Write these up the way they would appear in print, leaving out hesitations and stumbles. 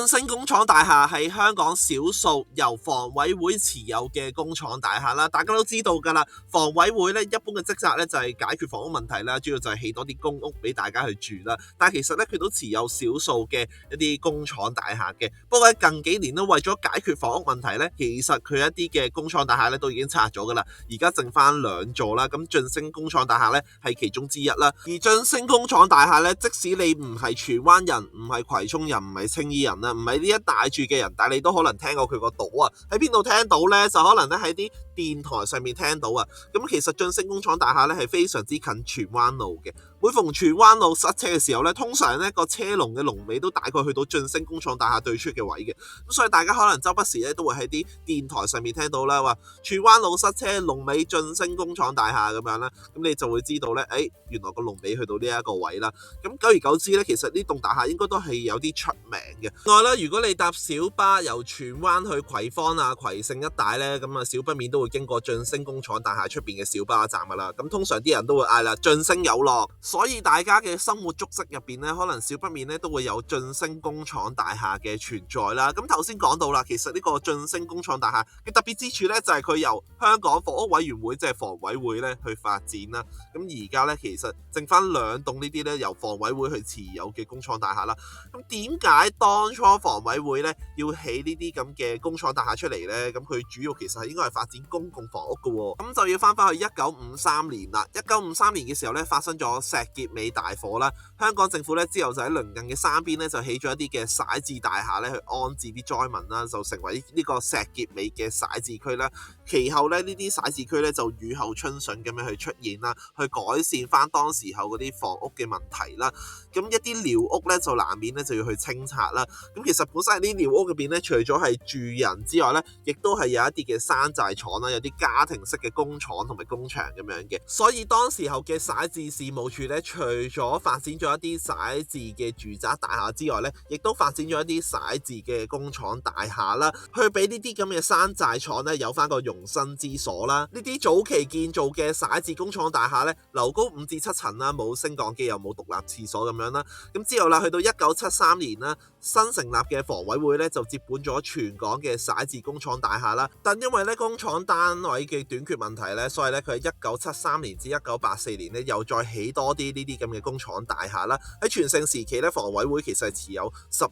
晉升工廠大廈係香港少數由房委會持有嘅工廠大廈啦，大家都知道㗎啦。房委會咧一般嘅職責咧就係解決房屋問題啦，主要就係起多啲公屋俾大家去住啦。但係其實咧佢都持有少數嘅一啲工廠大廈嘅。不過喺近幾年咧為咗解決房屋問題咧，其實佢一啲嘅工廠大廈咧都已經拆咗㗎啦，而家剩翻2座啦。咁晉升工廠大廈咧係其中之一啦。而晉升工廠大廈咧，即使你唔係荃灣人，唔係葵涌人，唔係青衣人啦，唔係呢一帶住嘅人，但係你都可能聽過佢個島啊。喺邊度聽到呢？就可能咧喺啲電台上面聽到啊。咁其實晉升工廠大廈咧係非常之近荃灣路嘅。每逢荃灣路塞車嘅時候咧，通常咧個車龍嘅龍尾都大概去到晉升工廠大廈對出嘅位嘅。咁所以大家可能周不時咧都會喺啲電台上面聽到啦，話荃灣路塞車，龍尾晉升工廠大廈咁樣啦。咁你就會知道咧，原來個龍尾去到呢一個位啦。咁久而久之咧，其實呢棟大廈應該都係有啲出名嘅。另外啦，如果你搭小巴由荃灣去葵芳啊、葵盛一帶咧，咁啊少不免都會經過晉升工廠大廈出邊嘅小巴站噶啦。咁通常啲人都會嗌啦，晉升有落，所以大家嘅生活足跡入邊咧，可能少不免咧都會有晉升工廠大廈嘅存在啦。咁頭先講到啦，其實呢個晉升工廠大廈嘅特別之處咧，就係佢由香港房屋委員會即係房委會咧去發展啦。咁而家咧其實剩翻2棟呢啲咧由房委會去持有嘅工廠大廈啦。咁點解當初房委會咧要起呢啲咁嘅工廠大廈出嚟呢？咁佢主要其實係應該係發展公共房屋嘅喎。咁就要翻去1953年啦。1953年嘅時候咧發生咗石硤尾大火啦。香港政府咧之後就喺鄰近嘅山邊咧就起咗一啲嘅徙置大廈咧去安置啲災民啦，就成為呢個石硤尾嘅徙置區啦。其後咧呢啲徙置區咧就雨後春筍咁樣去出現啦，去改善翻當時候嗰啲房屋嘅問題啦。咁一啲寮屋咧就難免咧就要去清拆啦。咁其實本身喺啲寮屋入邊咧，除咗係住人之外咧，亦都係有一啲嘅山寨廠啦，有啲家庭式嘅工廠同埋工場咁樣嘅。所以當時候嘅徙置事務處咧，除咗發展咗一啲徙置嘅住宅大廈之外咧，亦都發展咗一啲徙置嘅工廠大廈啦，去俾呢啲咁嘅山寨廠咧有翻個容身之所啦。呢啲早期建造嘅徙置工廠大廈咧，樓高5至7層啦，冇升降機又冇獨立廁所咁樣啦。咁之後啦，去到1973年啦，新成立嘅房委會咧就接管咗全港嘅徙置工廠大廈啦。但因為咧工廠單位嘅短缺問題咧，所以咧佢喺1973年至1984年咧又再起多啲呢啲咁嘅工廠大廈啦。喺全盛時期咧，房委會其實係持有17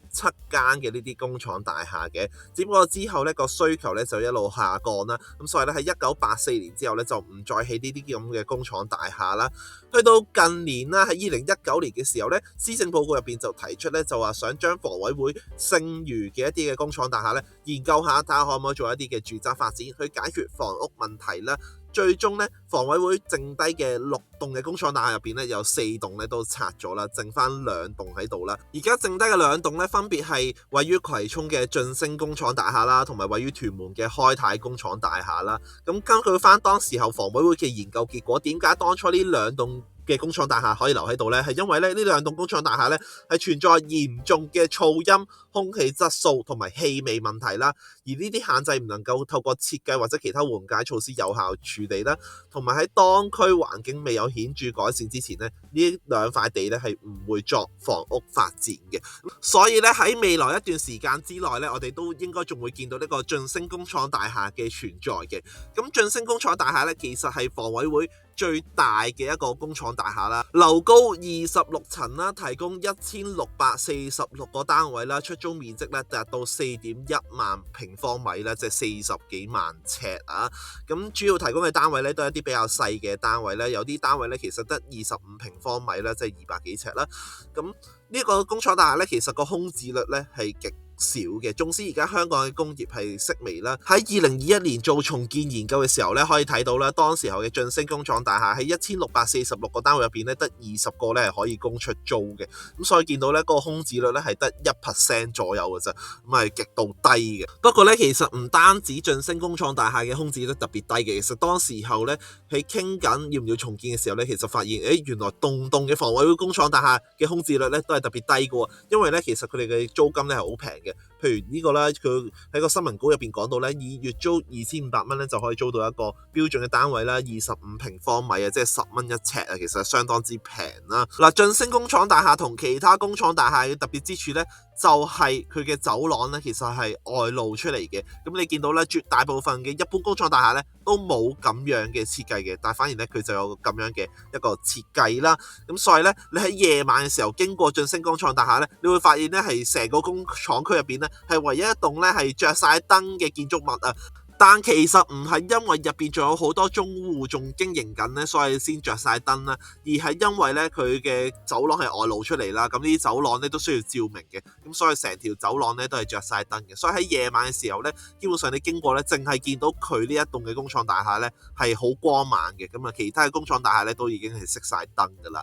間嘅呢啲工廠大廈嘅，只不過之後咧個需求咧就一路下降啦。咁所以咧喺1984年之後咧就唔再起呢啲咁嘅工廠大廈啦。去到近年啦，喺2019年嘅時候咧，施政報告入邊就提出咧，就話想將房委會剩餘嘅一啲嘅工廠大廈咧，研究下睇下可唔可以做一啲嘅住宅發展，去解決房屋問題啦。最終咧，房委會剩低嘅6棟嘅工廠大廈入邊咧，有4棟咧都拆咗啦，剩翻2棟喺度啦。而家剩低嘅2棟咧，分別係位於葵涌嘅晉升工廠大廈啦，同埋位於屯門嘅開泰工廠大廈啦。咁根據翻當時候房委會嘅研究結果，點解當初呢2棟嘅工廠大廈可以留喺度呢？係因為咧呢2棟工廠大廈咧係存在嚴重嘅噪音、空氣質素同埋氣味問題啦，而呢啲限制唔能夠透過設計或者其他緩解措施有效處理啦，同埋喺當區環境未有顯著改善之前咧，呢2塊地咧係唔會作房屋發展嘅。所以咧喺未來一段時間之內咧，我哋都應該仲會見到呢個晉升工廠大廈嘅存在嘅。咁晉升工廠大廈咧，其實係房委會最大嘅一個工廠大廈啦，樓高26層啦，提供1646個單位啦，出租面積咧達到4.1萬平方米啦，即係40幾萬尺啊。咁主要提供嘅單位咧都係一啲比較細嘅單位咧，有啲單位咧其實得25平方米啦，即係200幾尺啦。咁呢個工廠大廈咧，其實個空置率咧係極少嘅，縱使而家香港嘅工業係式微啦，喺2021年做重建研究嘅時候咧，可以睇到啦，當時候嘅晉升工廠大廈喺1646個單位入邊咧，得20個咧係可以供出租嘅，咁所以見到咧個空置率咧係得1% 左右嘅啫，咁係極度低嘅。不過咧，其實唔單止晉升工廠大廈嘅空置率特別低嘅，其實當時候咧喺傾緊要唔要重建嘅時候咧，其實發現原來棟嘅房委會工廠大廈嘅空置率咧都係特別低嘅，因為咧其實佢哋嘅租金咧係好平嘅。譬如呢個咧，佢喺個新聞稿入邊講到咧，以月租2500蚊咧就可以租到一個標準嘅單位啦，25平方米啊，即係10蚊一尺啊，其實相當之平啦。嗱，晉升工廠大廈同其他工廠大廈嘅特別之處咧，就係佢嘅走廊咧，其實係外露出嚟嘅。咁你見到咧，絕大部分嘅一般工廠大廈咧都冇咁樣嘅設計嘅，但係反而咧佢就有咁樣嘅一個設計啦。咁所以咧，你喺夜晚嘅時候經過晉升工廠大廈咧，你會發現咧係成個工廠區入邊咧係唯一一棟咧係着晒燈嘅建築物啊！但其實唔係因為入邊仲有好多租戶仲經營緊咧，所以先着晒燈啦，而係因為咧佢嘅走廊係外露出嚟啦，咁呢啲走廊咧都需要照明嘅，咁所以成條走廊咧都係着晒燈嘅，所以喺夜晚嘅時候咧，基本上你經過咧，淨係見到佢呢一棟嘅工廠大廈咧係好光猛嘅，咁啊其他嘅工廠大廈咧都已經係熄晒燈噶啦。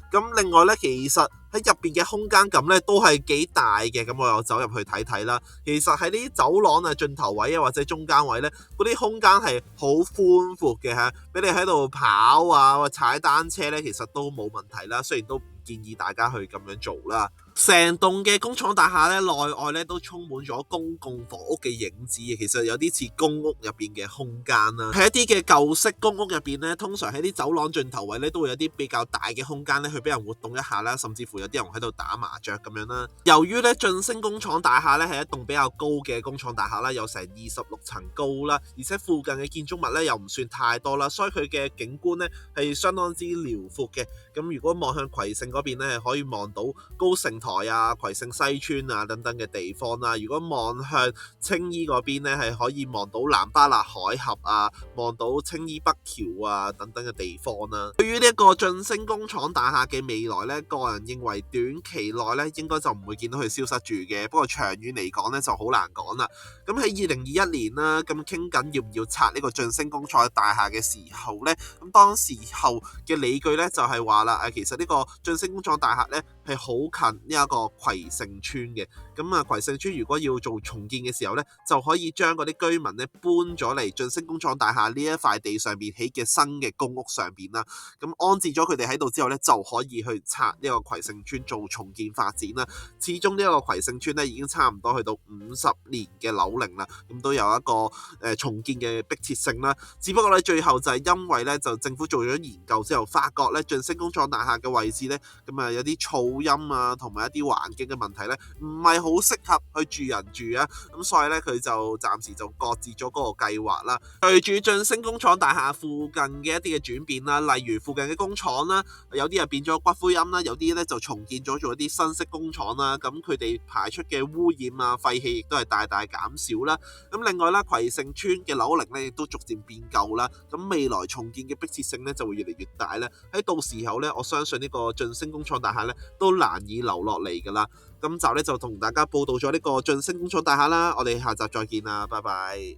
咁另外咧，其實喺入邊嘅空間感咧都係幾大嘅，咁我又走入去睇睇啦。其實喺呢啲走廊啊、盡頭位啊或者中間位咧，嗰啲空間係好寬闊嘅嚇，俾你喺度跑啊或踩單車咧，其實都冇問題啦。雖然都唔建議大家去咁樣做啦。成棟嘅工廠大廈咧，內外咧都充滿咗公共房屋嘅影子嘅，其實有啲似公屋入邊嘅空間啦。喺一啲嘅舊式公屋入邊咧，通常喺啲走廊盡頭位咧，都會有啲比較大嘅空間咧，去俾人活動一下啦，甚至乎有啲人喺度打麻雀咁樣啦。由於咧晉升工廠大廈咧係一棟比較高嘅工廠大廈啦，有成26層高啦，而且附近嘅建築物咧又唔算太多啦，所以佢嘅景觀咧係相當之遼闊嘅。咁如果望向葵盛嗰邊咧，係可以望到高盛台啊、葵盛西村啊等等嘅地方啦。如果望向青衣嗰邊咧，係可以望到南巴勒海峽啊，望到青衣北橋啊等等嘅地方啦。對於呢一個晉升工廠大廈嘅未來咧，個人認為短期內咧應該就唔會見到佢消失住嘅。不過長遠嚟講咧就好難講啦。咁喺2021年啦，咁傾緊要唔要拆呢個晉升工廠大廈嘅時候咧，咁當時候嘅理據咧就係話啦，其實呢個晉升工廠大廈咧係好近呢一個葵盛村嘅。咁啊，葵盛村如果要做重建嘅時候咧，就可以將嗰啲居民咧搬咗嚟晉升工廠大廈呢一塊地上邊起嘅新嘅公屋上邊啦。咁安置咗佢哋喺度之後咧，就可以去拆呢個葵盛村做重建發展啦。始終呢一個葵盛村咧已經差唔多去到50年嘅樓齡啦，咁都有一個重建嘅迫切性啦。只不過咧最後就係因為咧就政府做咗研究之後，發覺咧晉升工廠大廈嘅位置咧，咁啊有啲噪音啊同埋一啲環境嘅問題咧，唔係好適合去住人住啊。咁所以咧佢就暫時就擱置咗嗰個計劃啦。隨住晉升工廠大廈附近嘅一啲嘅轉變啦，例如附近嘅工廠啦，有啲係變咗骨灰龕啦，有啲咧就重建咗做一啲新式工廠啦。咁佢哋排出嘅污染啊、廢氣亦都係大大減少啦。咁另外啦，葵盛村嘅樓齡咧亦都逐漸變舊啦。咁未來重建嘅迫切性咧就會越嚟越大咧。喺到時候咧，我相信呢個晉升工廠大廈咧都難以留落嚟㗎啦。今集咧就同大家報道咗呢個晉升工廠大廈啦。我哋下集再見啦，拜拜。